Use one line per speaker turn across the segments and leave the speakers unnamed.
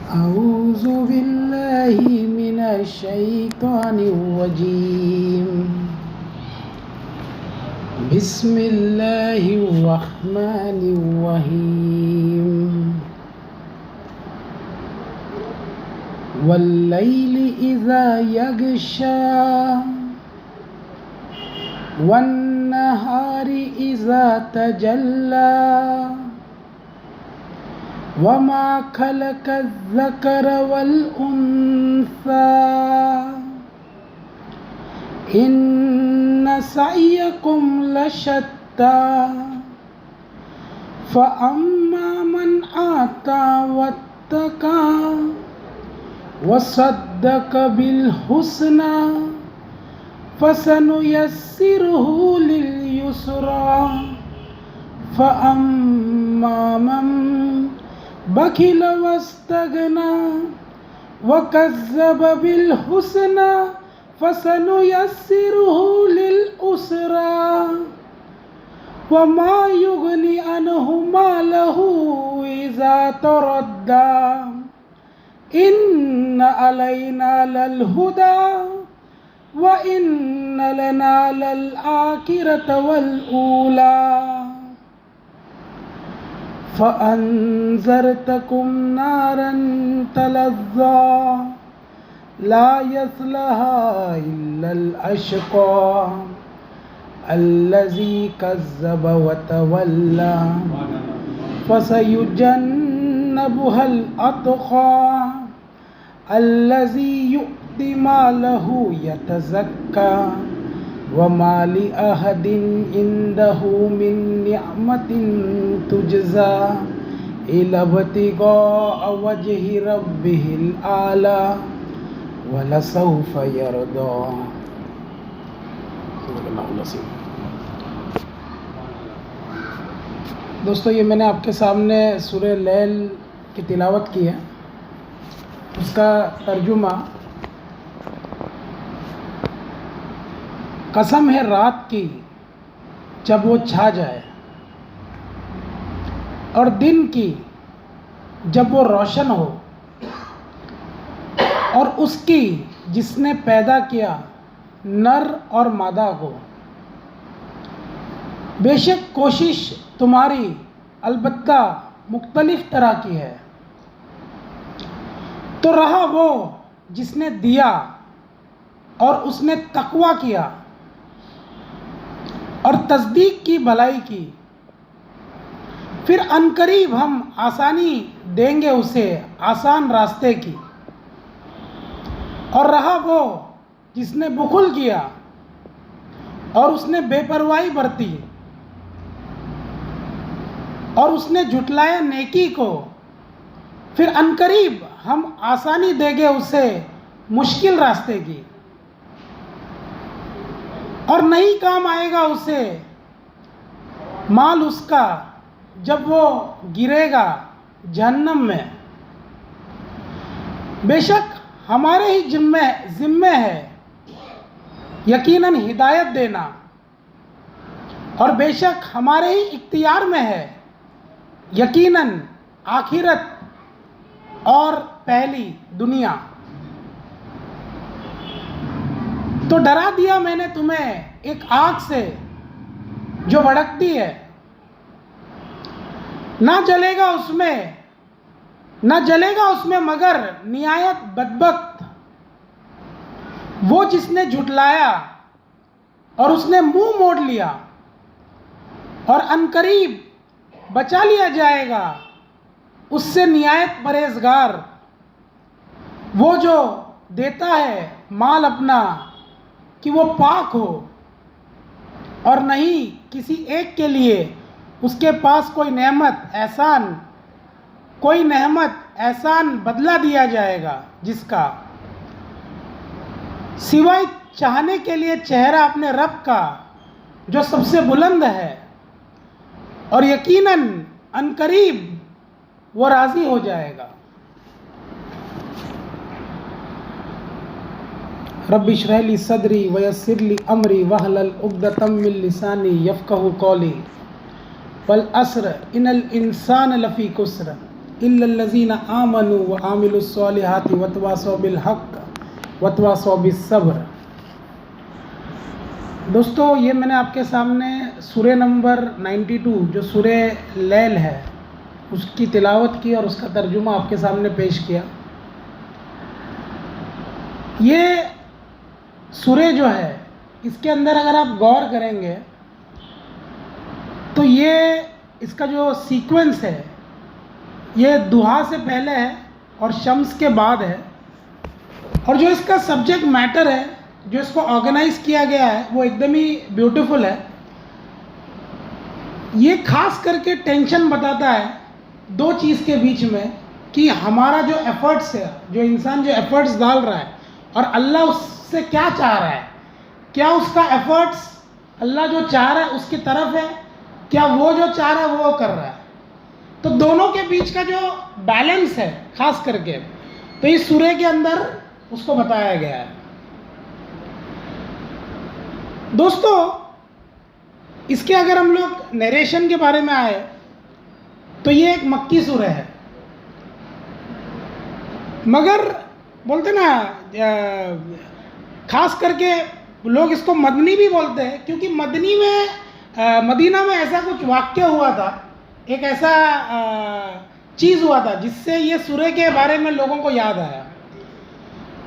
अऊज़ु बिल्लाहि मिनश शैतानिर रजीम। बिस्मिल्लाहिर रहमानिर रहीम। वल्लैलि इज़ा यग़शा वन्नहारि इज़ा तजल्ला वमा खलक़ ज़कर वल उन्सा इन्न सअयकुम लशत्ता फ़अम्मा मन आता वत्तक़ा वसद्दक़ बिल हुस्ना फ़सनुयस्सिरुहु लिल युस्रा फ़अम्मा मन बखिल वस्तगना वकज़्ज़ब बिल हुस्ना फ़सनुयस्सिरुहु लिल उसरा वमा युग़नी अन्हु मालहु इज़ा तरद्दा इन्न अलैना लल हुदा व इन्न लना लल आखिरत वल ऊला फ़अन्ज़रतकुम नारन तलज़्ज़ा ला यस्लहा इल्लल अश्क़ा अल्लज़ी कज़्ज़ब व तवल्ला फ़सयुजन्नबुहल अत्क़ा अल्लज़ी यु'ति मालहु यतज़क्का वमा लिअहदिन इंदहु मिन निअमतिन तुजज़ा इल्ला इब्तिग़ाअ वज्हि रब्बिहिल आला वलसौफ़ यरदा। दोस्तों, ये मैंने आपके सामने सूरह लैल की तिलावत की है। उसका तर्जुमा, कसम है रात की जब वो छा जाए और दिन की जब वो रोशन हो और उसकी जिसने पैदा किया नर और मादा को। बेशक कोशिश तुम्हारी अलबत्ता मुख्तलिफ तरह की है, तो रहा वो जिसने दिया और उसने तकवा किया और तस्दीक की भलाई की, फिर अनकरीब हम आसानी देंगे उसे आसान रास्ते की। और रहा वो जिसने बुखल किया और उसने बेपरवाही बरती और उसने झुटलाया नेकी को, फिर अनकरीब हम आसानी देंगे उसे मुश्किल रास्ते की। और नहीं काम आएगा उसे माल उसका जब वो गिरेगा जहन्नम में। बेशक हमारे ही जिम्मे है यकीनन हिदायत देना, और बेशक हमारे ही इख्तियार में है यकीनन आखिरत और पहली दुनिया। तो डरा दिया मैंने तुम्हें एक आग से जो भड़कती है, ना जलेगा उसमें मगर निहायत बदबख्त वो जिसने झुटलाया और उसने मुंह मोड़ लिया। और अनकरीब बचा लिया जाएगा उससे निहायत परहेजगार वो जो देता है माल अपना कि वो पाक हो और नहीं किसी एक के लिए उसके पास कोई नेमत एहसान बदला दिया जाएगा, जिसका सिवाय चाहने के लिए चेहरा अपने रब का जो सबसे बुलंद है, और यकीनन अनकरीब वो राज़ी हो जाएगा। रब्बि इश्रह ली सदरी वयस्सिर ली अमरी वहलल उक़दतम मिन लिसानी यफ़क़हू क़ौली वल अस्र इन्नल इंसान लफ़ी खुस्र इल्लल्लज़ीना आमनु व आमिलुस्सॉलिहाति वतवासौ बिल हक़ वतवासौ बिस्सब्र। दोस्तों, ये मैंने आपके सामने सूरे नंबर 92 जो सूरे लैल है उसकी तिलावत की और उसका तर्जुमा आपके सामने पेश किया। ये सूरे जो है इसके अंदर अगर आप गौर करेंगे तो ये इसका जो सीक्वेंस है ये दुहा से पहले है और शम्स के बाद है, और जो इसका सब्जेक्ट मैटर है, जो इसको ऑर्गेनाइज किया गया है, वो एकदम ही ब्यूटीफुल है। ये खास करके टेंशन बताता है दो चीज़ के बीच में कि हमारा जो एफर्ट्स है, जो इंसान जो एफर्ट्स डाल रहा है और अल्लाह उससे क्या चाह रहा है, क्या उसका एफर्ट्स अल्लाह जो चाह रहा है उसकी तरफ है, क्या वो जो चाह रहा है वो कर रहा है। तो दोनों के बीच का जो बैलेंस है खास करके तो इस सूरे के अंदर उसको बताया गया है। दोस्तों, इसके अगर हम लोग नरेशन के बारे में आए तो ये एक मक्की सूरा है, मगर बोलते ना खास करके लोग इसको मदनी भी बोलते हैं, क्योंकि मदनी में मदीना में ऐसा कुछ वाक्य हुआ था, एक ऐसा चीज़ हुआ था जिससे ये सूरे के बारे में लोगों को याद आया।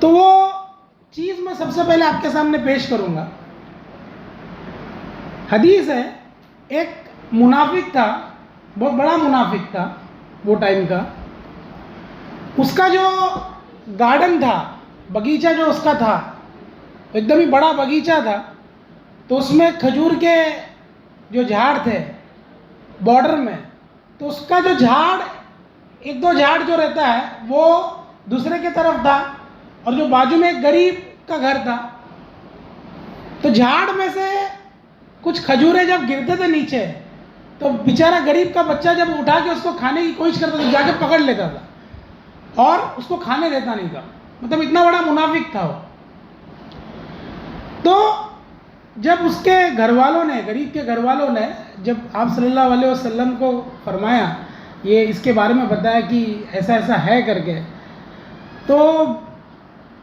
तो वो चीज़ मैं सबसे पहले आपके सामने पेश करूँगा। हदीस है, एक मुनाफिक था, बहुत बड़ा मुनाफिक था वो टाइम का। उसका जो गार्डन था, बगीचा जो उसका था, एकदम ही बड़ा बगीचा था। तो उसमें खजूर के जो झाड़ थे बॉर्डर में, तो उसका जो झाड़, एक दो झाड़ जो रहता है वो दूसरे के तरफ था, और जो बाजू में एक गरीब का घर था। तो झाड़ में से कुछ खजूरें जब गिरते थे नीचे, तो बेचारा गरीब का बच्चा जब उठा के उसको खाने की कोशिश करता था, जाके पकड़ लेता था और उसको खाने देता नहीं था। मतलब इतना बड़ा मुनाफिक था वो। तो जब उसके घर वालों ने, गरीब के घर वालों ने जब आप सल्लल्लाहु अलैहि वसल्लम को फरमाया, ये इसके बारे में बताया कि ऐसा ऐसा है करके, तो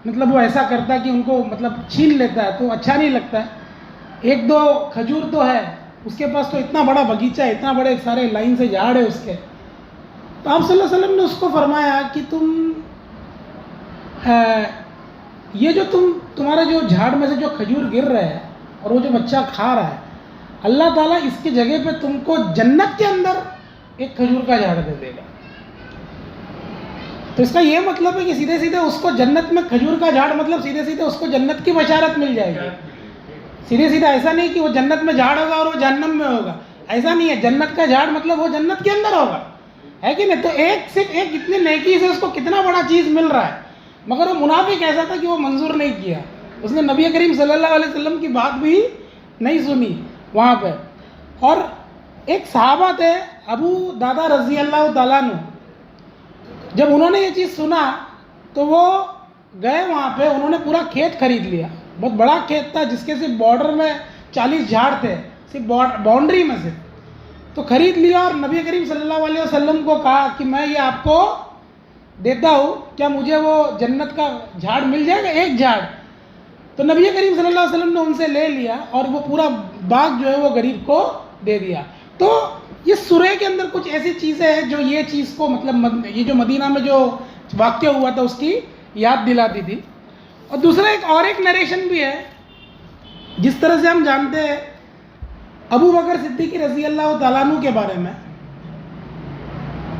मतलब वो ऐसा करता है कि उनको मतलब छीन लेता है, तो अच्छा नहीं लगता है। एक दो खजूर तो है उसके पास, तो इतना बड़ा बगीचा है, इतना बड़े सारे लाइन से झाड़ है उसके। तो आप सल्लल्लाहु अलैहि वसल्लम ने उसको फरमाया कि ये जो तुम्हारा जो झाड़ में से जो खजूर गिर रहे हैं और वो जो बच्चा खा रहा है, अल्लाह ताला इसकी जगह पे तुमको जन्नत के अंदर एक खजूर का झाड़ दे देगा। तो इसका ये मतलब है कि सीधे सीधे उसको जन्नत में खजूर का झाड़, मतलब सीधे सीधे उसको जन्नत की बशारत मिल जाएगी। सीधे सीधे ऐसा नहीं कि वो जन्नत में झाड़ होगा और वो जहन्नम में होगा, ऐसा नहीं है। जन्नत का झाड़ मतलब वो जन्नत के अंदर होगा, है कि नहीं। तो एक सिर्फ एक इतनी नेकी से उसको कितना बड़ा चीज़ मिल रहा है, मगर वो मुनाफिक ऐसा था कि वो मंजूर नहीं किया। उसने नबी करीम सल्लल्लाहु अलैहि वसल्लम की बात भी नहीं सुनी वहाँ पे। और एक सहाबा थे अबू दादा रज़ी अल्लाह ताला अन्हु, जब उन्होंने ये चीज़ सुना तो वो गए वहाँ पे, उन्होंने पूरा खेत खरीद लिया। बहुत बड़ा खेत था जिसके सिर्फ बॉर्डर में 40 झाड़ थे, सिर्फ बाउंड्री में से। तो खरीद लिया और नबी करीम सल्लल्लाहु अलैहि वसल्लम को कहा कि मैं ये आपको देता हूँ, क्या मुझे वो जन्नत का झाड़ मिल जाएगा, एक झाड़। तो नबी करीम सल्लल्लाहु अलैहि वसल्लम ने उनसे ले लिया और वो पूरा बाग जो है वो गरीब को दे दिया। तो ये सूरे के अंदर कुछ ऐसी चीज़ें हैं जो ये चीज़ को, मतलब ये जो मदीना में जो वाक़या हुआ था उसकी याद दिलाती थी। और दूसरा एक नरेशन भी है, जिस तरह से हम जानते हैं अबू बकर सिद्दीक़ रज़ी अल्लाह ताला अन्हु के बारे में,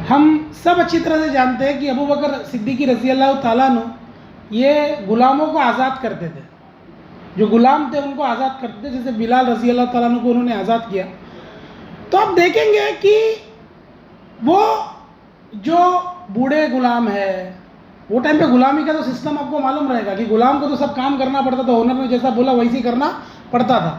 हम सब अच्छी तरह से जानते हैं कि अबू बकर सिद्दीक़ रज़ी अल्लाह ताला अन्हु ये ग़ुलामों को आज़ाद करते थे। जो ग़ुलाम थे उनको आज़ाद करते थे, जैसे बिलाल रज़ी अल्लाह ताला अन्हु को उन्होंने आज़ाद किया। तो आप देखेंगे कि वो जो बूढ़े ग़ुलाम है, वो टाइम पे ग़ुलामी का तो सिस्टम आपको मालूम रहेगा कि ग़ुलाम को तो सब काम करना पड़ता था, ओनर ने जैसा बोला वैसे करना पड़ता था।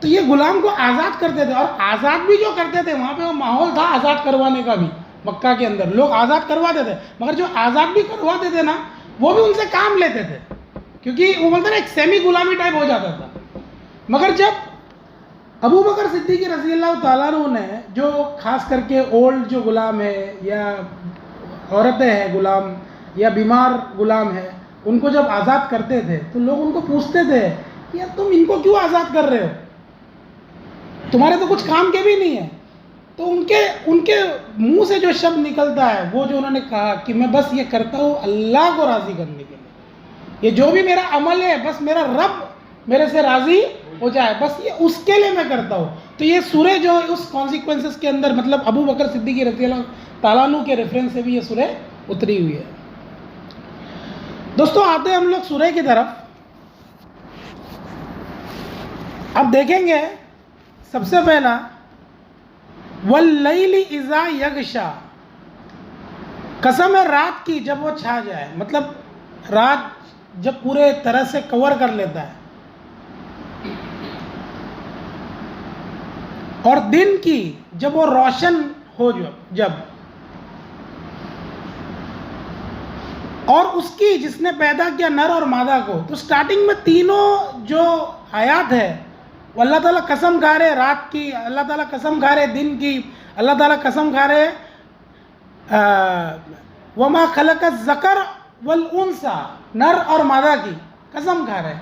तो ये ग़ुलाम को आज़ाद करते थे, और आज़ाद भी जो करते थे वहाँ पे वो माहौल था आज़ाद करवाने का भी। मक्का के अंदर लोग आज़ाद करवाते थे, मगर जो आज़ाद भी करवाते थे ना, वो भी उनसे काम लेते थे, क्योंकि वो बोलते ना एक सेमी गुलामी टाइप हो जाता था। मगर जब अबू बकर सिद्दीक़ रज़ी अल्लाह ताला अन्हु ने, जो खास करके ओल्ड जो ग़ुलाम है या औरतें हैं गुलाम या बीमार गुलाम है, उनको जब आज़ाद करते थे तो लोग उनको पूछते थे कि यार तुम इनको क्यों आज़ाद कर रहे हो, तुम्हारे तो कुछ काम के भी नहीं है। तो उनके उनके मुंह से जो शब्द निकलता है वो जो उन्होंने कहा कि मैं बस ये करता हूँ अल्लाह को राज़ी करने के लिए, ये जो भी मेरा अमल है बस मेरा रब मेरे से राज़ी हो जाए, बस ये उसके लिए मैं करता हूँ। तो ये सूरह जो उस कॉन्सिक्वेंसेस के अंदर मतलब अबू बकर सिद्दीक़ रज़ियल्लाहु ताला अन्हु के रेफरेंस से भी ये सूरह उतरी हुई है। दोस्तों आते हैं हम लोग सूरह की तरफ। अब देखेंगे सबसे पहला वल्लैलि इज़ा यग़शा, कसम है रात की जब वो छा जाए, मतलब रात जब पूरे तरह से कवर कर लेता है, और दिन की जब वो रोशन हो जब, और उसकी जिसने पैदा किया नर और मादा को। तो स्टार्टिंग में तीनों जो आयात है वो अल्लाह ताला कसम खा रहे रात की, अल्लाह ताला कसम खा रहे दिन की, अल्लाह ताला कसम खा रहे वमा खलक़ ज़कर वल उन्सा, नर और मादा की कसम खा रहे।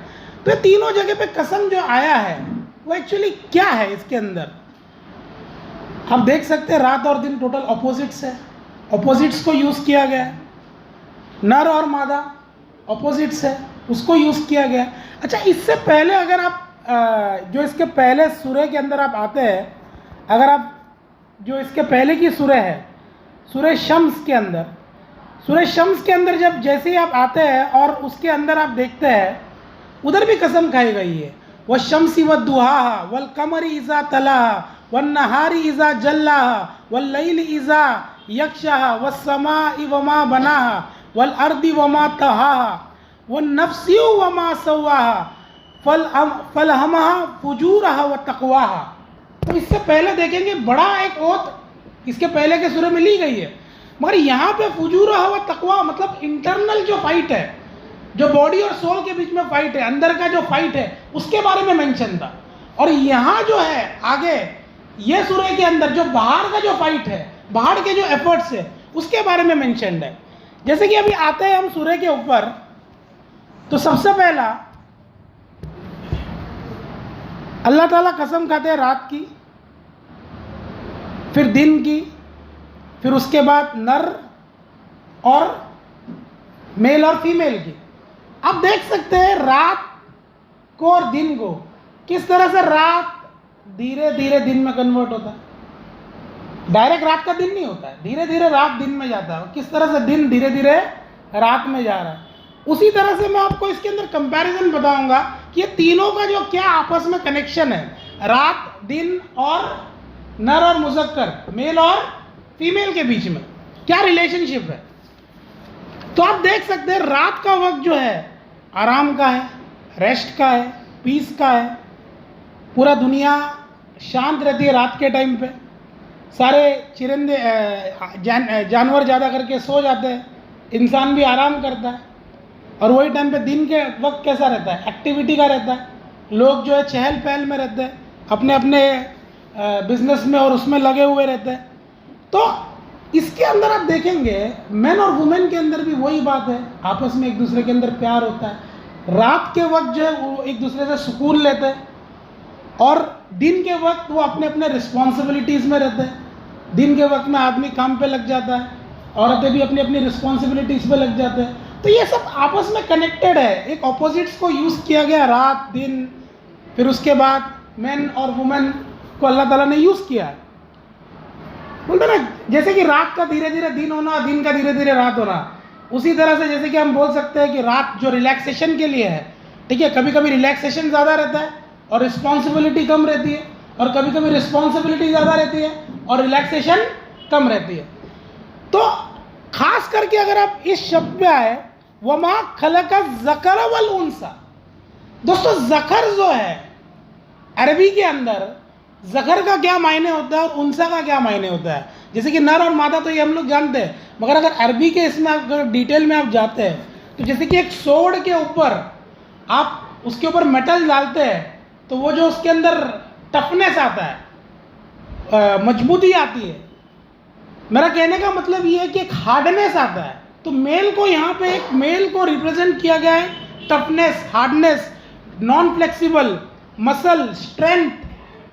तो तीनों जगह पे कसम जो आया है वो एक्चुअली क्या है इसके अंदर, आप देख सकते हैं रात और दिन टोटल ऑपोजिट्स है, ऑपोजिट्स को यूज़ किया गया है। नर और मादा ऑपोजिट्स है, उसको यूज़ किया गया है। अच्छा, इससे पहले अगर आप जो इसके पहले सूरह के अंदर आप आते हैं, अगर आप जो इसके पहले की सूरह है सूरह शम्स के अंदर, सूरह शम्स के अंदर जब जैसे ही आप आते हैं और उसके अंदर आप देखते हैं उधर भी कसम खाई गई है, वह शम्सी व दुहाहा वल कमरी इज़ा तलाहा वन नहारी इज़ा जल्लाहा वल लैली इज़ा यग़शाहा वस समाई वमा बनाहा वल अर्दी वमा तहाहा वन नफ्सी वमा सव्वाहा फलहमहा फुजूरहा व तक़वाहा। तो इससे पहले देखेंगे बड़ा एक ओत इसके पहले के सूरह में ली गई है, मगर यहाँ पे फुजूरहा व तक़वा मतलब इंटरनल जो फाइट है, जो बॉडी और सोल के बीच में फाइट है, अंदर का जो फाइट है उसके बारे में मेंशन था। और यहाँ जो है आगे ये सूरह के अंदर जो बाहर का जो फाइट है, बाहर के जो एफर्ट्स है उसके बारे में मेंशन है। जैसे कि अभी आते हैं हम सूरह के ऊपर, तो सबसे पहला अल्लाह ताला कसम खाते हैं रात की, फिर दिन की, फिर उसके बाद नर और मेल और फीमेल की। आप देख सकते हैं रात को और दिन को किस तरह से रात धीरे धीरे दिन में कन्वर्ट होता है। डायरेक्ट रात का दिन नहीं होता है, धीरे धीरे रात दिन में जाता है, किस तरह से दिन धीरे धीरे रात में जा रहा है। उसी तरह से मैं आपको इसके अंदर कंपैरिजन बताऊंगा कि ये तीनों का जो क्या आपस में कनेक्शन है, रात दिन और नर और मुज़क्कर मेल और फीमेल के बीच में क्या रिलेशनशिप है। तो आप देख सकते हैं रात का वक्त जो है आराम का है, रेस्ट का है, पीस का है, पूरा दुनिया शांत रहती है रात के टाइम पे, सारे चिरंदे जानवर ज़्यादा करके सो जाते हैं, इंसान भी आराम करता है। और वही टाइम पे दिन के वक्त कैसा रहता है, एक्टिविटी का रहता है, लोग जो है चहल पहल में रहते हैं, अपने अपने बिजनेस में और उसमें लगे हुए रहते हैं। तो इसके अंदर आप देखेंगे मैन और वुमेन के अंदर भी वही बात है, आपस में एक दूसरे के अंदर प्यार होता है। रात के वक्त जो है वो एक दूसरे से सुकून लेते हैं, और दिन के वक्त वो अपने अपने रिस्पॉन्सिबिलिटीज़ में रहते हैं। दिन के वक्त में आदमी काम पे लग जाता है, औरतें भी अपनी अपनी रिस्पॉन्सिबिलिटीज़ पे लग जाते हैं। तो ये सब आपस में कनेक्टेड है, एक ऑपोजिट्स को यूज़ किया गया रात दिन, फिर उसके बाद मैन और वुमेन को अल्लाह ताला ने यूज़ किया है। बोलते ना जैसे कि रात का धीरे धीरे दिन होना, दिन का धीरे धीरे रात होना, उसी तरह से जैसे कि हम बोल सकते हैं कि रात जो रिलैक्सेशन के लिए है, ठीक है, कभी कभी रिलैक्सेशन ज़्यादा रहता है और रिस्पॉन्सिबिलिटी कम रहती है, और कभी कभी रिस्पॉन्सिबिलिटी ज़्यादा रहती है और रिलैक्सेशन कम रहती है। तो खास करके अगर आप इस शब्द में आए वमा खलक़ ज़कर वल उन्सा, दोस्तों ज़कर जो है अरबी के अंदर ज़कर का क्या मायने होता है और उन्सा का क्या मायने होता है। जैसे कि नर और मादा तो ये हम लोग जानते हैं, मगर अगर अरबी के इसमें अगर डिटेल में आप जाते हैं तो जैसे कि एक सोड के ऊपर आप उसके ऊपर मेटल डालते हैं तो वो जो उसके अंदर टफनेस आता है, मजबूती आती है, मेरा कहने का मतलब ये है कि एक हार्डनेस आता है, तो मेल को यहाँ पे एक मेल को रिप्रेजेंट किया गया है, toughness, hardness, non flexible, muscle, strength,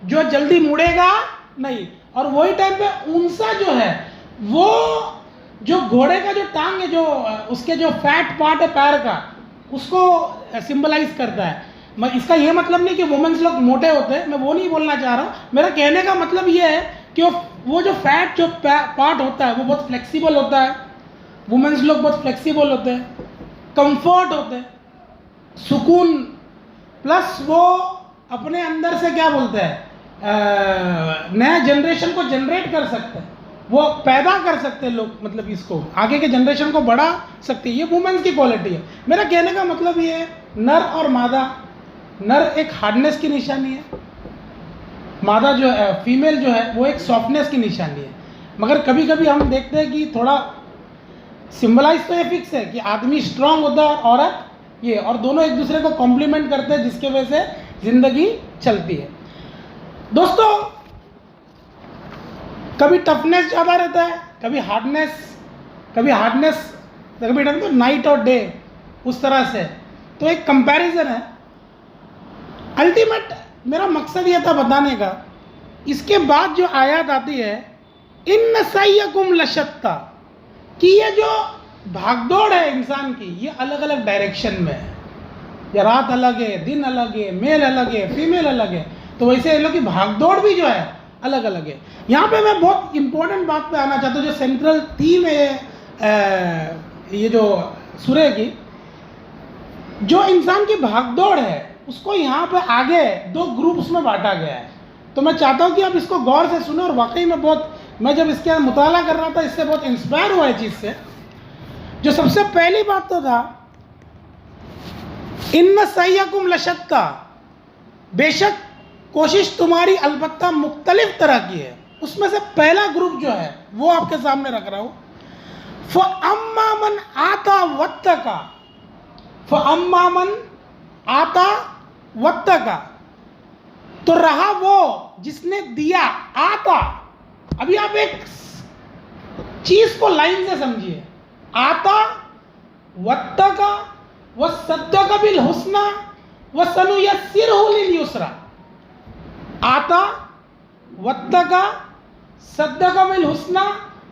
जो जल्दी मुड़ेगा नहीं। और वही टाइम पे ऊंसा जो है, वो जो घोड़े का जो टांग है, जो उसके जो फैट पार्ट है पैर का, उसको सिंबलाइज करता है। इसका ये मतलब नहीं कि वुमेन्स लोग मोटे होते हैं, मैं वो नहीं बोलना चाह रहा हूँ। मेरा कहने का मतलब ये है कि वो जो फैट जो पार्ट होता है वो बहुत फ्लेक्सिबल होता है। वुमेन्स लोग बहुत फ्लेक्सिबल होते हैं, कंफर्ट होते हैं, सुकून, प्लस वो अपने अंदर से क्या बोलते हैं, नया जनरेशन को जनरेट कर सकते हैं, वो पैदा कर सकते हैं लोग, मतलब इसको आगे के जनरेशन को बढ़ा सकते हैं। ये वुमेन्स की क्वालिटी है। मेरा कहने का मतलब ये है, नर और मादा, नर एक हार्डनेस की निशानी है, मादा जो है, फीमेल जो है, वो एक सॉफ्टनेस की निशानी है। मगर कभी कभी हम देखते हैं कि थोड़ा सिंबलाइज तो ये फिक्स है कि आदमी स्ट्रांग होता है और औरत ये, और दोनों एक दूसरे को कॉम्प्लीमेंट करते हैं, जिसके वजह से जिंदगी चलती है। दोस्तों, कभी टफनेस ज़्यादा रहता है, कभी हार्डनेस, कभी तो नाइट और डे, उस तरह से। तो एक कंपैरिजन है। अल्टीमेट मेरा मकसद यह था बताने का, इसके बाद जो आयत आती है, इन सय्यकुम लशत्ता, कि ये जो भागदौड़ है इंसान की, ये अलग अलग डायरेक्शन में है। या रात अलग है, दिन अलग है, मेल अलग है, फीमेल अलग है, तो वैसे ये लोग की भागदौड़ भी जो है अलग अलग है। यहाँ पे मैं बहुत इंपॉर्टेंट बात पे आना चाहता हूँ, जो सेंट्रल थीम है ये जो सूर्य की, जो इंसान की भागदौड़ है, उसको यहाँ पे आगे दो ग्रुप्स में बांटा गया है। तो मैं चाहता हूँ कि आप इसको गौर से सुनो, और वाकई में बहुत, मैं जब इसके मुताला कर रहा था, इससे बहुत इंस्पायर हुआ है चीज़ से। जो सबसे पहली बात तो था, इन्न सय्यकुम लशत्ता, बेशक कोशिश तुम्हारी अलबत्ता मुख्तलिफ तरह की है। उसमें से पहला ग्रुप जो है वो आपके सामने रख रहा हूँ। फ़अम्मा मन आता वत्तका, फ़अम्मा मन आता वत्तका, तो रहा वो जिसने दिया, आता। अभी आप एक चीज को लाइन से समझिए, आता वत्तका व सद्दका बिल हुस्ना व सनुयस्सिरहु लिल युस्रा। आता वत्तका सद्दका बिल हुस्ना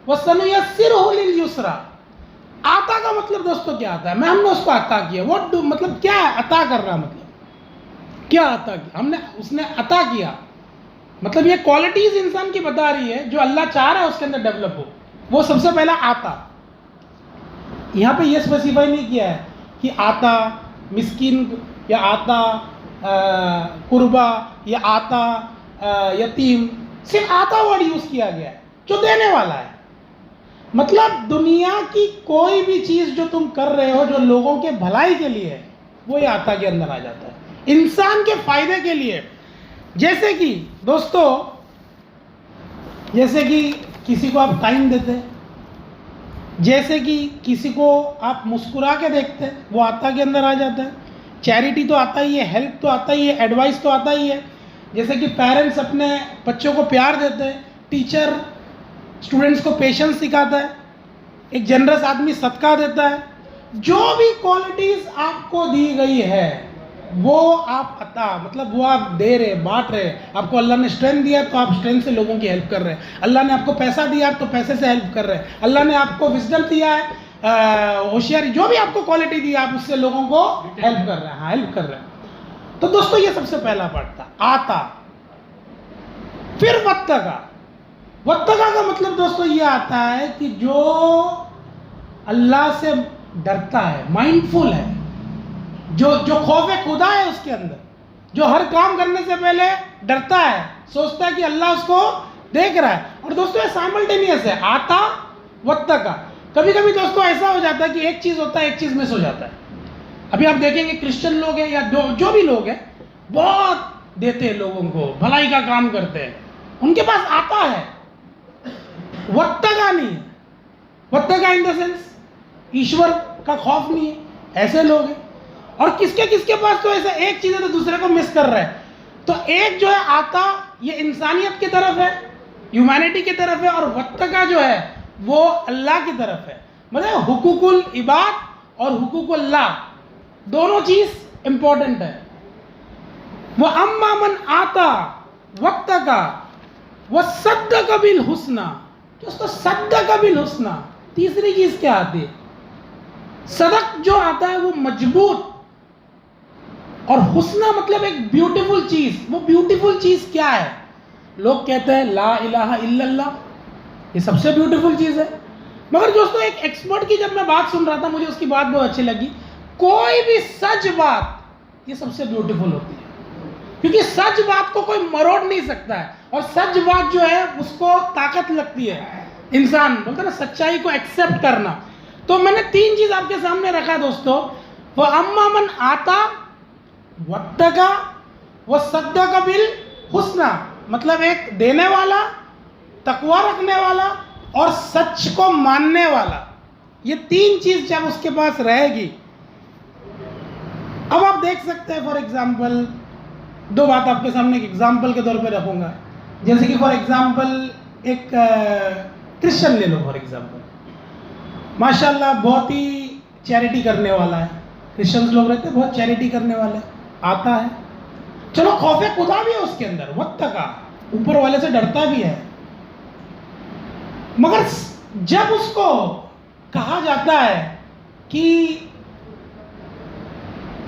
व सनुयस्सिरहु लिल युस्रा। आता का मतलब दोस्तों क्या आता है? मैं हमने उसको अता किया, व्हाट डू, मतलब क्या अता कर रहा, मतलब क्या अता किया हमने, उसने अता किया, मतलब ये क्वालिटीज इंसान की बता रही है जो अल्लाह चाह रहा है उसके अंदर डेवलप हो। वो सबसे पहला आता। यहाँ पे ये स्पेसिफाई नहीं किया है कि आता मिस्किन, या आता कुर्बा, या आता यतीम, सिर्फ आता वर्ड यूज किया गया है, जो देने वाला है। मतलब दुनिया की कोई भी चीज जो तुम कर रहे हो जो लोगों के भलाई के लिए है, वो ये आता के अंदर आ जाता है, इंसान के फायदे के लिए। जैसे कि दोस्तों, जैसे कि किसी को आप टाइम देते हैं, जैसे कि किसी को आप मुस्कुरा के देखते हैं, वो आता के अंदर आ जाता है। चैरिटी तो आता ही है, हेल्प तो आता ही है, एडवाइस तो आता ही है। जैसे कि पेरेंट्स अपने बच्चों को प्यार देते हैं, टीचर स्टूडेंट्स को पेशेंस सिखाता है, एक जनरस आदमी सदका देता है। जो भी क्वालिटीज आपको दी गई है वो आप अता, मतलब वो आप दे रहे, बांट रहे। आपको अल्लाह ने स्ट्रेंथ दिया तो आप स्ट्रेंथ से लोगों की हेल्प कर रहे हैं। अल्लाह ने आपको पैसा दिया तो पैसे से हेल्प कर रहे हैं। अल्लाह ने आपको विजडम दिया है, होशियारी, जो भी आपको क्वालिटी दी आप उससे लोगों को हेल्प कर रहे हैं, हाँ हेल्प कर रहे हैं। तो दोस्तों ये सबसे पहला पार्ट था, आता। फिर वत्तका। वत्तका का मतलब दोस्तों ये आता है कि जो अल्लाह से डरता है, माइंडफुल है, जो खौफ खुदा है उसके अंदर, जो हर काम करने से पहले डरता है, सोचता है कि अल्लाह उसको देख रहा है। और दोस्तों ये साइमल्टेनियस है, आता वत्तका। कभी कभी दोस्तों ऐसा हो जाता है कि एक चीज़ होता है, एक चीज़ मिस हो जाता है। अभी आप देखेंगे क्रिश्चियन लोग हैं या जो भी लोग हैं, बहुत देते हैं लोगों को, भलाई का काम करते हैं, उनके पास आता है, वत्तका नहीं है। वत्तका इन द सेंस ईश्वर का खौफ नहीं है, ऐसे लोग हैं। और किसके पास तो ऐसा एक चीज़ है तो दूसरे को मिस कर रहा है। तो एक जो है आता, ये इंसानियत की तरफ है, ह्यूमैनिटी की तरफ है, और वत्तका जो है वो अल्लाह की तरफ है। मतलब हुकूकुल इबाद और हुकूकुल्लाह दोनों चीज इंपॉर्टेंट है। वो अम्मा मन आता वत्तका वो सद्दक़ बिल हुस्ना, दोस्तों सद्दक़ बिल हुस्ना तीसरी चीज क्या आती है? सदक जो आता है वो मजबूत, और हुस्ना मतलब एक ब्यूटीफुल चीज। वो ब्यूटीफुल चीज क्या है? लोग कहते हैं ला इलाहा इल्लल्लाह, ये सबसे ब्यूटीफुल चीज है। मगर दोस्तों एक एक्सपर्ट की जब मैं बात सुन रहा था, मुझे उसकी बात बहुत अच्छी लगी। कोई भी सच बात ये सबसे ब्यूटीफुल होती है, क्योंकि सच बात को कोई मरोड़ नहीं सकता है, और सच बात जो है उसको ताकत लगती है। इंसान बोलता है ना सच्चाई को एक्सेप्ट करना। तो मैंने तीन चीज आपके सामने रखा दोस्तों। वो अम्मा मन आता वत्तका वो सद्दक़ बिल हुस्ना, मतलब एक देने वाला, तकवा रखने वाला और सच को मानने वाला। ये तीन चीज जब उसके पास रहेगी, अब आप देख सकते हैं फॉर एग्जाम्पल, दो बात आपके सामने एक एग्जाम्पल के तौर पे रखूंगा। जैसे कि फॉर एग्जाम्पल एक क्रिश्चियन ले लो फॉर एग्जाम्पल, माशाल्लाह बहुत ही चैरिटी करने वाला है। क्रिश्चियंस लोग रहते हैं बहुत चैरिटी करने वाले, आता है, चलो खौफे खुदा भी है उसके अंदर, वत्तका ऊपर वाले से डरता भी है। मगर जब उसको कहा जाता है कि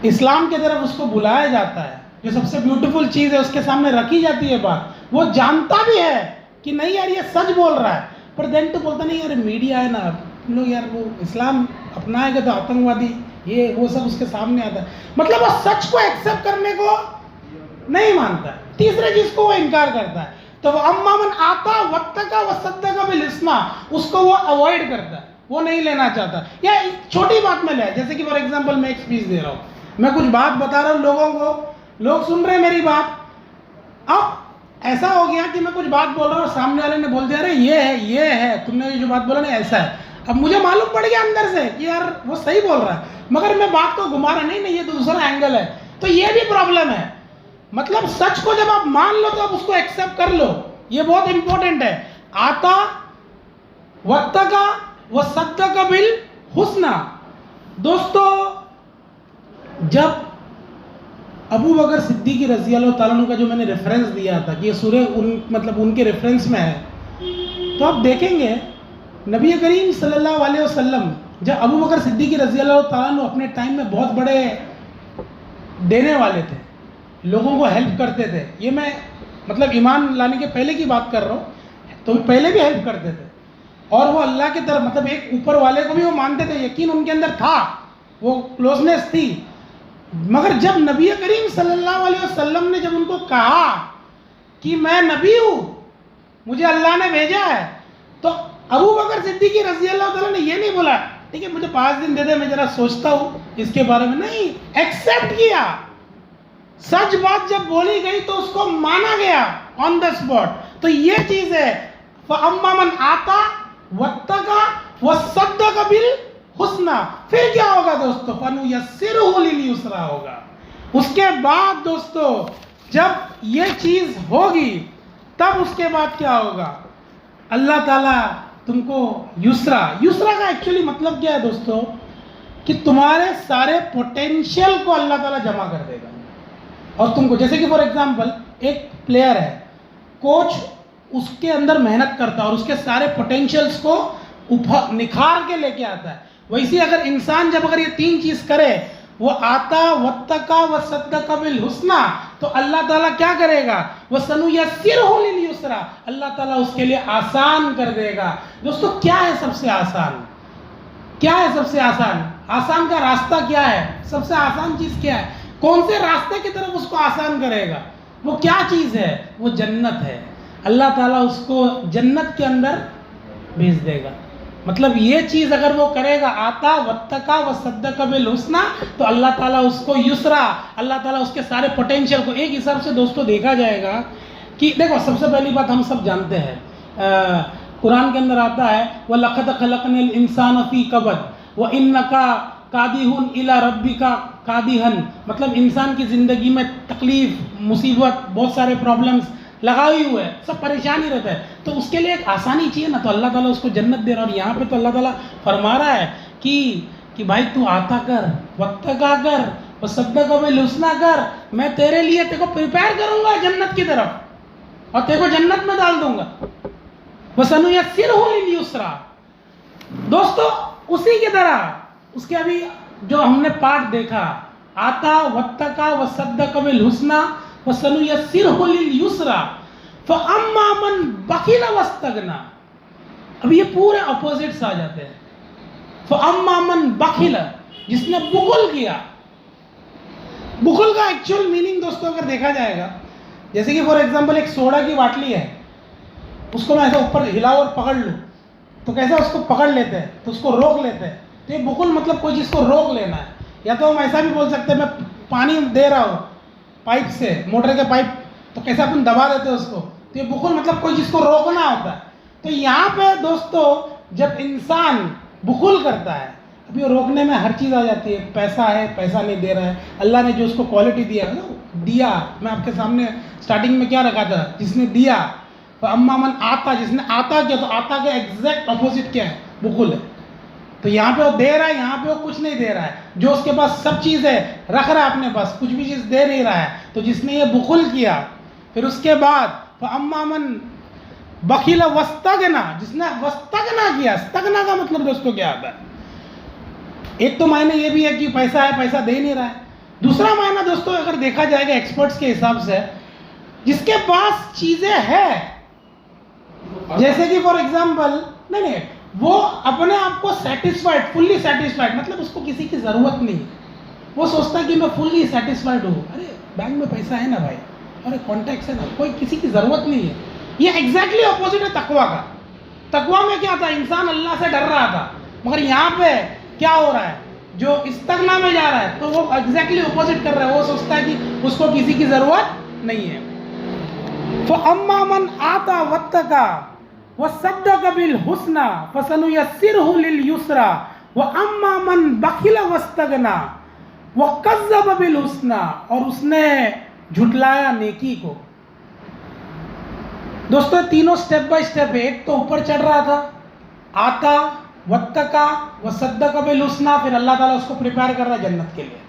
इस्लाम की तरफ उसको बुलाया जाता है, जो सबसे ब्यूटीफुल चीज है उसके सामने रखी जाती है बात, वो जानता भी है कि नहीं यार ये सच बोल रहा है, पर देन तो बोलता नहीं यार मीडिया है ना, लोग यार वो इस्लाम अपनाएगा तो आतंकवादी ये वो सब उसके सामने आता है। मतलब वो सच को एक्सेप्ट करने को नहीं मानता है, तीसरे चीज को वो इनकार करता है। तो वो अम्मा मन आता वत्तका व सद्दक़ बिल हुस्ना, उसको वो अवॉइड करता है, वो नहीं लेना चाहता। या छोटी बात में ले, जैसे कि फॉर एग्जांपल मैं एक स्पीच दे रहा हूँ, मैं कुछ बात बता रहा हूँ लोगों को, लोग सुन रहे हैं मेरी बात। अब ऐसा हो गया कि मैं कुछ बात बोल रहा हूँ और सामने वाले ने बोल दिया अरे ये है तुमने जो बात बोला ना ऐसा है। अब मुझे मालूम पड़ गया अंदर से कि यार वो सही बोल रहा है, मगर मैं बात को घुमा रहा नहीं ये दूसरा एंगल है, तो ये भी प्रॉब्लम है। मतलब सच को जब आप मान लो तो आप उसको एक्सेप्ट कर लो, ये बहुत इंपॉर्टेंट है। आता वत्तका व सद्दक़ बिल हुस्ना। दोस्तों जब अबू बकर सिद्दीक़ रज़ी अल्लाह ताला अन्हु का जो मैंने रेफरेंस दिया था कि ये सूरह मतलब उनके रेफरेंस में है, तो आप देखेंगे नबी करीम सल्लल्लाहु अलैहि वसल्लम जब अबू बकर सिद्दीक़ रज़ी अल्लाह ताला अन्हु अपने टाइम में बहुत बड़े देने वाले थे, लोगों को हेल्प करते थे। ये मैं मतलब ईमान लाने के पहले की बात कर रहा हूँ, तो पहले भी हेल्प करते थे, और वो अल्लाह की तरफ मतलब एक ऊपर वाले को भी वो मानते थे, यकीन उनके अंदर था, वो क्लोजनेस थी। मगर जब नबी करीम सल्लल्लाहु अलैहि वसल्लम ने जब उनको कहा कि मैं नबी हूँ, मुझे अल्लाह ने भेजा है, तो अबू बकर सिद्दीक़ रज़ी अल्लाह ताला ने ये नहीं बोला ठीक है मुझे 5 दिन दे दे मैं जरा सोचता हूँ इसके बारे में, नहीं, एक्सेप्ट किया। सच बात जब बोली गई तो उसको माना गया ऑन द स्पॉट। तो ये चीज है, अम्मा मन आता वत्तका व सद्दक़ बिल हुस्ना। फिर क्या होगा दोस्तों? फनुयस्सिरुहु लिल युस्रा होगा। उसके बाद दोस्तों जब ये चीज होगी तब उसके बाद क्या होगा? अल्लाह ताला तुमको युस्रा का एक्चुअली मतलब क्या है दोस्तों? कि तुम्हारे सारे पोटेंशियल को अल्लाह ताला जमा कर देगा, और तुमको जैसे कि फॉर एग्जांपल एक प्लेयर है, कोच उसके अंदर मेहनत करता है और उसके सारे पोटेंशियल्स को निखार के लेके आता है। वैसे अगर इंसान जब अगर ये 3 चीज करे, वो आता वत्तका व सद्दक़ बिल हुस्ना, तो अल्लाह ताला क्या करेगा? वो सनुयस्सिरुहु लिल युस्रा, अल्लाह ताला उसके लिए आसान कर देगा। दोस्तों क्या है सबसे आसान? क्या है सबसे आसान? आसान का रास्ता क्या है? सबसे आसान चीज क्या है? कौन से रास्ते की तरफ उसको आसान करेगा? वो क्या चीज है? वो जन्नत है। अल्लाह ताला उसको जन्नत के अंदर भेज देगा। मतलब ये चीज अगर वो करेगा, आता वत्तका व सद्दक़ बिल हुस्ना, तो अल्लाह ताला उसको युस्रा, अल्लाह ताला उसके सारे पोटेंशियल को एक हिसाब से दोस्तों देखा जाएगा कि देखो सबसे पहली बात हम सब जानते हैं, कुरान के अंदर आता है व लक़द ख़लक़नल इंसान फ़ी कबद व इन्नका कादिहुन इला रब्बिका कादिहन। मतलब इंसान की ज़िंदगी में तकलीफ़, मुसीबत, बहुत सारे प्रॉब्लम्स लगा ही हुआ है, सब परेशान ही रहता है, तो उसके लिए एक आसानी चाहिए ना, तो अल्लाह ताला उसको जन्नत दे रहा है। और यहाँ पे तो अल्लाह ताला फरमा रहा है कि भाई तू आता कर, वक्त का कर, और सद्दक़ बिल हुस्ना कर, मैं तेरे लिए तेरे को प्रिपेयर करूँगा जन्नत की तरफ और तेरे को जन्नत में डाल दूंगा। वसनुयस्सिरहु लिल युस्रा। दोस्तों उसी की तरह उसके अभी जो हमने पाठ देखा, आता वत्तका वसद्दक़ बिल हुस्ना वसनुयस्सिरहु लिल युस्रा फअम्मा मन बखिला वस्तगना। अब ये पूरे अपोजिट्स आ जाते हैं। फअम्मा मन बखिला, जिसने बुखल किया। बुखल का एक्चुअल मीनिंग दोस्तों अगर देखा जाएगा, जैसे कि फॉर एग्जांपल एक सोडा की बाटली है, उसको मैं ऐसा ऊपर हिलाऊं और पकड़ लूँ, तो कैसा उसको पकड़ लेते हैं, तो उसको रोक लेते हैं। तो ये बुखल मतलब कोई चीज़ को रोक लेना है। या तो हम ऐसा भी बोल सकते हैं, मैं पानी दे रहा हूँ पाइप से, मोटर के पाइप, तो कैसे अपन दबा देते हैं उसको, तो ये बुखल मतलब कोई चीज़ को रोकना होता है। तो यहाँ पे दोस्तों जब इंसान बुखल करता है, अभी वो रोकने में हर चीज़ आ जाती है। पैसा है, पैसा नहीं दे रहा है, अल्लाह ने जो उसको क्वालिटी दिया है ना, दिया, मैं आपके सामने स्टार्टिंग में क्या रखा था, जिसने दिया। तो अम्मा मन आता, जिसने आता किया, तो आता का एग्जैक्ट अपोजिट क्या है, बुखल है। तो यहाँ पे वो दे रहा है, यहाँ पे वो कुछ नहीं दे रहा है। जो उसके पास सब चीज़ है रख रहा है अपने पास, कुछ भी चीज़ दे नहीं रहा है, तो जिसने ये बुखल किया, फिर उसके बाद अम्मा मन बखीला वस्तगना, जिसने वस्तगना किया। स्तगना का मतलब दोस्तों क्या आता है? एक तो मायने ये भी है कि पैसा है, पैसा दे नहीं रहा है। दूसरा मायना दोस्तों अगर देखा जाएगा एक्सपर्ट्स के हिसाब से, जिसके पास चीजें है, जैसे कि फॉर एग्जांपल नहीं, वो अपने आप को सेटिस्फाइड, फुल्ली सेटिस्फाइड, मतलब उसको किसी की जरूरत नहीं है। वो सोचता है कि मैं फुल्ली सेटिस्फाइड हूँ, अरे बैंक में पैसा है ना भाई, अरे कॉन्टैक्ट्स है ना, कोई किसी की जरूरत नहीं है। ये एग्जैक्टली ऑपोजिट है तकवा का। तकवा में क्या था, इंसान अल्लाह से डर रहा था, मगर यहाँ पे क्या हो रहा है, जो इस्तगना में जा रहा है, तो वो एग्जैक्टली ऑपोजिट कर रहा है। वो सोचता है कि उसको किसी की जरूरत नहीं है। फअम्मा मन आता वत्तका वसद्दक़ बिल हुस्ना फसनुयस्सिरहु लिल युस्रा वअम्मा मन बखिला वस्तगना वकज़्ज़ब बिल हुस्ना, और उसने झुटलाया नेकी को। दोस्तों तीनों स्टेप बाय स्टेप है। एक तो ऊपर चढ़ रहा था, आता वत्तका वसद्दक़ बिल हुस्ना, फिर अल्लाह ताला उसको प्रिपेयर कर रहा है जन्नत के लिए।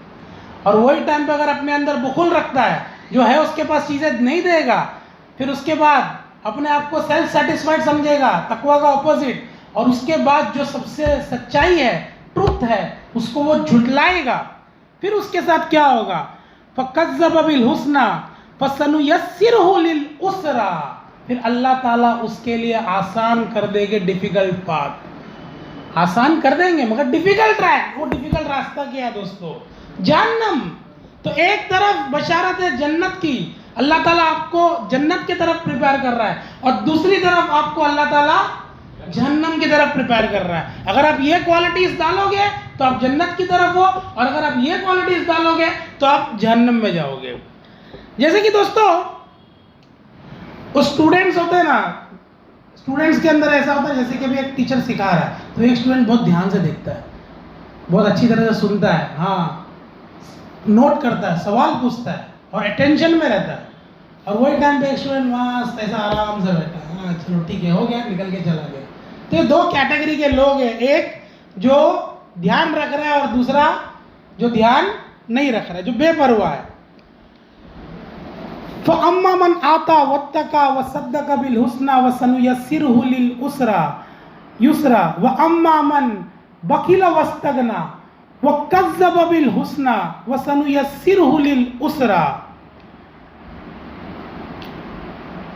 और वही टाइम पे अगर अपने अंदर बुखल रखता है, जो है उसके पास चीज़ें नहीं देगा, फिर उसके बाद अपने आप को सेल्फ सेटिस्फाइड समझेगा, तकवा का ऑपोजिट, और उसके बाद जो सबसे सच्चाई है, ट्रुथ है, उसको वो झुटलाएगा। फिर उसके साथ क्या होगा, फकज़्ज़ब बिल हुस्ना फसनुयस्सिरहु लिल उसरा, फिर अल्लाह ताला उसके लिए आसान कर देंगे डिफिकल्ट पाथ। आसान कर देंगे मगर डिफिकल्ट ट्रैक। वो डिफिकल्ट रास्ता क्या है दोस्तों, जहन्नम। तो एक तरफ बशारत है जन्नत की, अल्लाह ताला आपको जन्नत की तरफ प्रिपेयर कर रहा है, और दूसरी तरफ आपको अल्लाह ताला जहन्नम की तरफ प्रिपेयर कर रहा है। अगर आप ये क्वालिटीज डालोगे तो आप जन्नत की तरफ हो, और अगर आप ये क्वालिटीज डालोगे तो आप जहन्नम में जाओगे। जैसे कि दोस्तों वो स्टूडेंट्स होते हैं ना, स्टूडेंट्स के अंदर ऐसा होता है, जैसे कि अभी एक टीचर सिखा रहा है, तो एक स्टूडेंट बहुत ध्यान से देखता है, बहुत अच्छी तरह से सुनता है, हाँ, नोट करता है, सवाल पूछता है और अटेंशन में रहता है। और वही टाइम पे एक स्टूडेंट मस्त ऐसा आराम से बैठा है, हाँ चलो ठीक है, हो गया, निकल के चला गया। तो ये दो कैटेगरी के लोग हैं, एक जो ध्यान रख रहा है और दूसरा जो ध्यान नहीं रख रहा है, जो बेपरवाह है। फअम्मा मन आता वत्तका वसद्दक़ बिल हुस्ना वसनुयस्सिरहु लिल युस्रा वअम्मा मन बखिला वस्तगना वकज़्ज़ब बिल हुस्ना वसनुयस्सिरहु लिल उसरा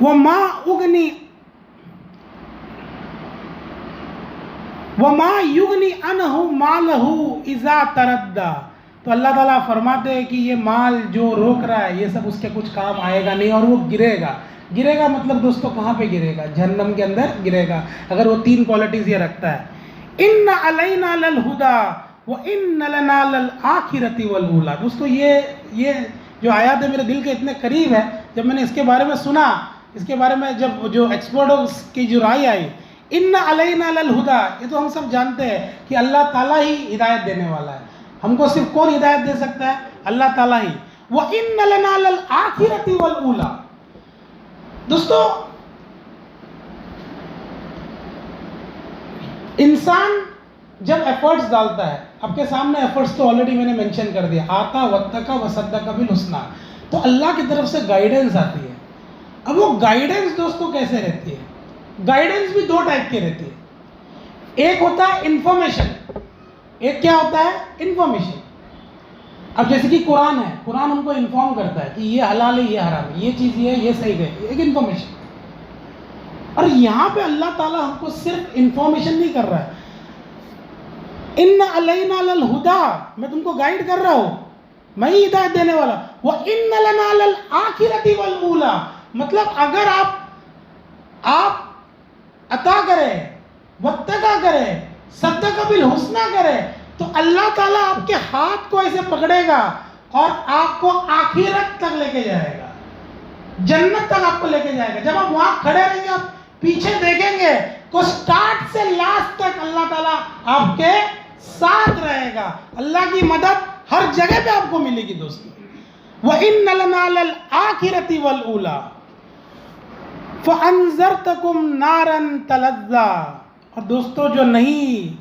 वमा युगनी अनहु मालहु इज़ा तरद्दा। तो अल्लाह ताला फरमाते हैं कि ये माल जो रोक रहा है, ये सब उसके कुछ काम आएगा नहीं, और वो गिरेगा। गिरेगा मतलब दोस्तों कहाँ पे गिरेगा, जहन्नम के अंदर गिरेगा, अगर वो तीन क्वालिटीज ये रखता है। इन्ना अलैना लल हुदा व इन्ना लना लल आखिरती वल ऊला। दोस्तों ये जो आयत है मेरे दिल के इतने करीब है। जब मैंने इसके बारे में सुना, इसके बारे में जब जो एक्सपर्ट्स की जो राय आई, इन्ना अलैना लल हुदा, ये तो हम सब जानते हैं कि अल्लाह ताला ही हिदायत देने वाला है। हमको सिर्फ कौन हिदायत दे सकता है, अल्लाह ताला ही। व इन्ना लना लल आखिरती वल ऊला। दोस्तों, इंसान जब एफर्ट्स डालता है, आपके सामने एफर्ट्स तो ऑलरेडी मैंने मेंशन कर दिया, आता वत्तका वसद्दका बिल हुस्ना, तो अल्लाह की तरफ से गाइडेंस आती है। अब वो गाइडेंस दोस्तों कैसे रहती है? गाइडेंस भी दो टाइप की रहती है। एक होता है इंफॉर्मेशन, एक क्या होता है? इंफॉर्मेशन। अब जैसे कि कुरान है, कुरान हमको इन्फॉर्म करता है कि ये हलाल है, ये हराम है, ये चीज़ ये सही है, एक इंफॉर्मेशन। और यहाँ पे अल्लाह ताला हमको सिर्फ इंफॉर्मेशन नहीं कर रहा है, इन्ना अलैना लल हुदा, मैं तुमको गाइड कर रहा हूँ, मैं ही हिदायत देने वाला। वो इन्ना लना लल आखिरती वल ऊला, मतलब अगर आप अता करें, वत्तका करें, सद्दका बिल हुस्ना करें, तो अल्लाह ताला आपके हाथ को ऐसे पकड़ेगा और आपको आखिरत तक लेके जाएगा, जन्नत तक आपको लेके जाएगा। जब आप वहां खड़े रहेंगे, आप पीछे देखेंगे तो स्टार्ट से लास्ट तक अल्लाह ताला आपके साथ रहेगा। अल्लाह की मदद हर जगह पे आपको मिलेगी दोस्तों। व इन्ना लना लल आखिरती वल ऊला फअंज़रतकुम नारन तलज़्ज़ा। और दोस्तों, जो नहीं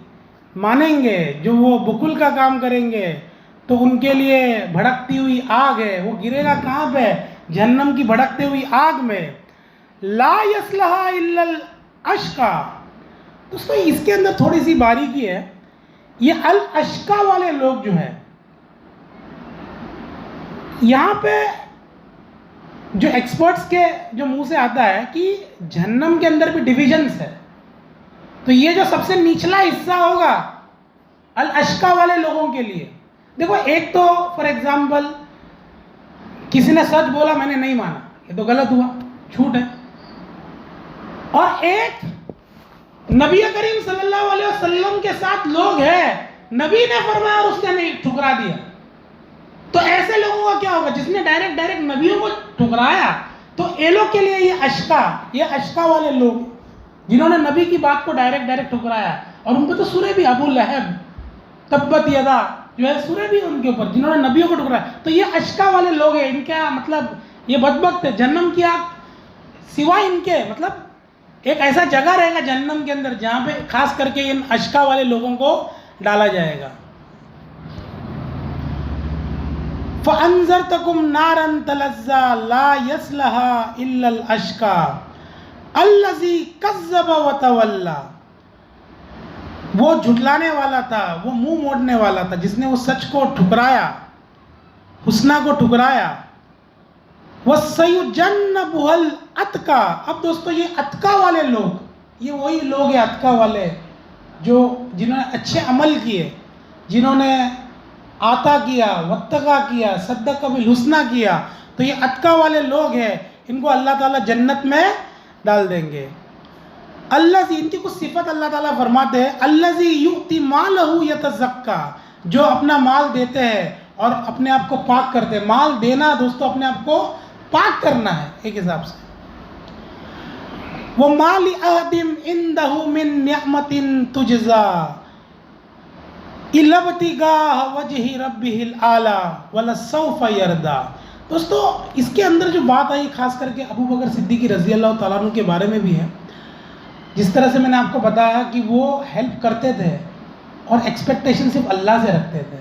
मानेंगे, जो वो बुकुल का काम करेंगे, तो उनके लिए भड़कती हुई आग है। वो गिरेगा कहाँ पे? जहन्नम की भड़कती हुई आग में। ला यस्लहा इल्लल अश्का। दोस्तों, इसके अंदर थोड़ी सी बारीकी है। ये अल अश्का वाले लोग जो हैं, यहाँ पे जो एक्सपर्ट्स के जो मुंह से आता है कि जहन्नम के अंदर भी डिविजन्स है, तो ये जो सबसे निचला हिस्सा होगा अल अश्का वाले लोगों के लिए। देखो, एक तो फॉर एग्जाम्पल किसी ने सच बोला, मैंने नहीं माना, ये तो गलत हुआ, झूठ है। और एक नबी करीम सल्लल्लाहु अलैहि वसल्लम के साथ लोग हैं, नबी ने फरमाया और उसने नहीं, ठुकरा दिया। तो ऐसे लोगों का क्या होगा? जिसने डायरेक्ट नबियों को ठुकराया, तो ये लोग के लिए ये अश्का वाले लोग, जिन्होंने नबी की बात को डायरेक्ट ठुकराया। और उनको तो सूरह भी, अबू लहब तब्बत यदा, जो है सूरह भी उनके ऊपर, जिन्होंने नबियों को ठुकराया। तो ये अश्का वाले लोग हैं। इनका मतलब ये बदबख्त है। जन्नम की आग सिवाय इनके, मतलब एक ऐसा जगह रहेगा जन्नम के अंदर जहाँ पे खास करके इन अश्का वाले लोगों को डाला जाएगा। फअंज़रतकुम नारन तलज़्ज़ा ला यस्लहा इल्लल अश्का अल्लज़ी कज़्ज़ब व तवल्ला। वो झुटलाने वाला था, वो मुंह मोड़ने वाला था, जिसने वो सच को ठुकराया, हुस्ना को ठुकराया। वस्सयुजन्नबुहुल अतका। अब दोस्तों, ये अतका वाले लोग, ये वही लोग हैं अतका वाले, जो जिन्होंने अच्छे अमल किए, जिन्होंने आता किया, वत्तका किया, सद्दका बिल हुस्ना किया, तो ये अतका वाले लोग हैं। इनको अल्लाह ताला जन्नत में डाल देंगे। अल्लाज़ी, इनकी कुछ सिफत अल्लाह ताला फरमाते हैं, अल्लाज़ी युति मालहू यतज़क्का, जो अपना माल देते हैं और अपने आप को पाक करते हैं। माल देना दोस्तों, अपने आप को पाक करना है एक हिसाब से। वो माली अहदिम इंदहु मिन निअमतिन तुजज़ा इल्लब्तिगाह वजहि रब्बिहिल आला वलसौफ यरदा। दोस्तों, इसके अंदर जो बात आई खास करके अबू बकर सिद्दीक़ रज़ी अल्लाह तआला अन्हु के बारे में भी है। जिस तरह से मैंने आपको बताया कि वो हेल्प करते थे और एक्सपेक्टेशन सिर्फ अल्लाह से रखते थे,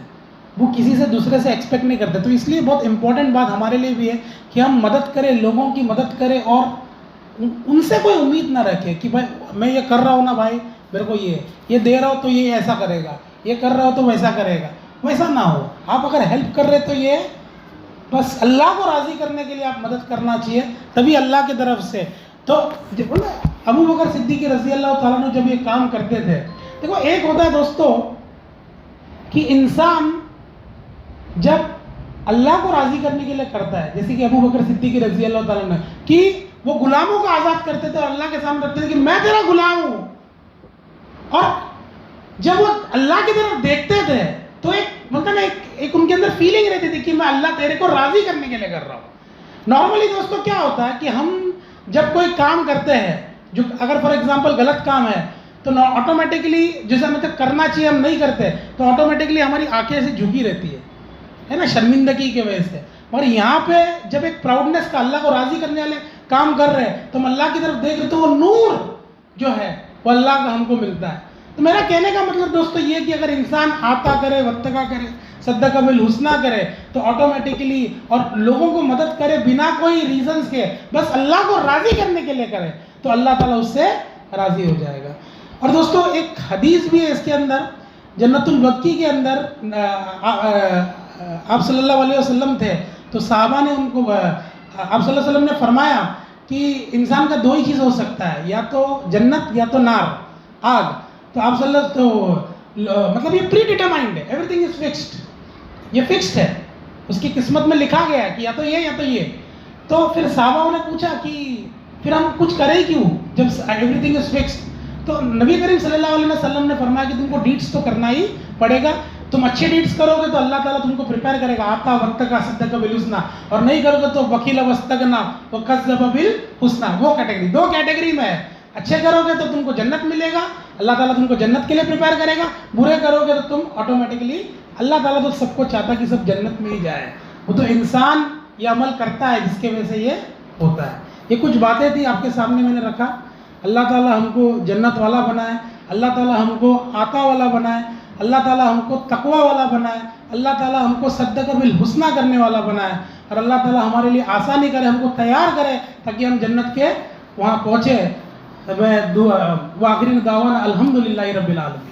वो किसी से दूसरे से एक्सपेक्ट नहीं करते। तो इसलिए बहुत इंपॉर्टेंट बात हमारे लिए भी है कि हम मदद करें, लोगों की मदद करें और उनसे कोई उम्मीद ना रखें कि भाई मैं ये कर रहा हूँ ना भाई, मेरे को ये दे रहा हो तो ये ऐसा करेगा, ये कर रहा हो तो वैसा करेगा। वैसा ना हो। आप अगर हेल्प कर रहे तो ये बस अल्लाह को राज़ी करने के लिए आप मदद करना चाहिए, तभी अल्लाह की तरफ से। तो अबू बकर सिद्दीक़ रज़ी अल्लाह तआला अन्हु जब ये काम करते थे, देखो एक होता है दोस्तों कि इंसान जब अल्लाह को राज़ी करने के लिए करता है, जैसे कि अबू बकर सिद्दीक़ रज़ी अल्लाह तआला अन्हु कि वो गुलामों को आज़ाद करते थे और अल्लाह के सामने रखते थे कि मैं तेरा गुलाम हूँ। और जब वो अल्लाह की तरफ देखते थे तो एक मतलब ना एक उनके अंदर फीलिंग रहती थी कि मैं अल्लाह तेरे को राज़ी करने के लिए कर रहा हूँ। नॉर्मली दोस्तों क्या होता है कि हम जब कोई काम करते हैं, जो अगर फॉर एग्जांपल गलत काम है, तो ऑटोमेटिकली जैसे मतलब करना चाहिए हम नहीं करते, तो ऑटोमेटिकली हमारी आंखें ऐसे झुकी रहती है ना, शर्मिंदगी की वजह से। और यहाँ पे जब एक प्राउडनेस का, अल्लाह को राज़ी करने वाले काम कर रहे हैं तो हम अल्लाह की तरफ देख रहे, तो वो नूर जो है वो अल्लाह का हमको मिलता है। तो मेरा कहने का मतलब दोस्तों ये कि अगर इंसान आता करे, वत्तका करे, सद्दका बिल हुस्ना करे, तो ऑटोमेटिकली और लोगों को मदद करे बिना कोई रीजंस के, बस अल्लाह को राज़ी करने के लिए करे, तो अल्लाह ताला उससे राज़ी हो जाएगा। और दोस्तों एक हदीस भी है इसके अंदर, जन्नतुल बक्की के अंदर आप सल्लल्लाहु अलैहि वसल्लम थे, तो साहबा ने उनको आप सल्लल्लाहु अलैहि वसल्लम ने फरमाया कि इंसान का दो ही चीज़ हो सकता है, या तो जन्नत या तो नार, आग। तो आप मतलब ये प्री डिटरमाइंड है, एवरीथिंग इज फिक्स्ड, ये फिक्स्ड है, उसकी किस्मत में लिखा गया है कि या तो ये या तो ये। तो फिर साहबाओं ने पूछा कि फिर हम कुछ करें क्यों जब एवरीथिंग इज फिक्स्ड। तो नबी करीम सल्लल्लाहु अलैहि वसल्लम ने फरमाया कि तुमको डीड्स तो करना ही पड़ेगा, तुम अच्छे डीड्स करोगे तो अल्लाह ताला तुमको प्रिपेयर करेगा, आता वक्त का सद्दका बिल हुस्ना, और नहीं करोगे तो वकील वस्तगना व कज़्ज़ब बिल हुस्ना। वो कैटेगरी, दो कैटेगरी में है, अच्छे करोगे तो तुमको जन्नत मिलेगा, अल्लाह ताला तुमको जन्नत के लिए प्रिपेयर करेगा, बुरे करोगे तो तुम ऑटोमेटिकली, अल्लाह ताला तो सबको चाहता कि सब जन्नत में ही जाए, वो तो इंसान ये अमल करता है जिसके वजह से ये होता है। ये कुछ बातें थी आपके सामने मैंने रखा। अल्लाह ताला हमको जन्नत वाला बनाए, अल्लाह ताला हमको आता वाला बनाए, अल्लाह ताला हमको तकवा वाला बनाए, अल्लाह ताला हमको सद्दका बिल हुस्ना करने वाला बनाए, और अल्लाह ताला हमारे लिए आसानी करे, हमको तैयार करे ताकि हम जन्नत के वहाँ पहुँचे। मैं आखिरी दावाना अल्हम्दुलिल्लाहि रब्बिल आलमीन।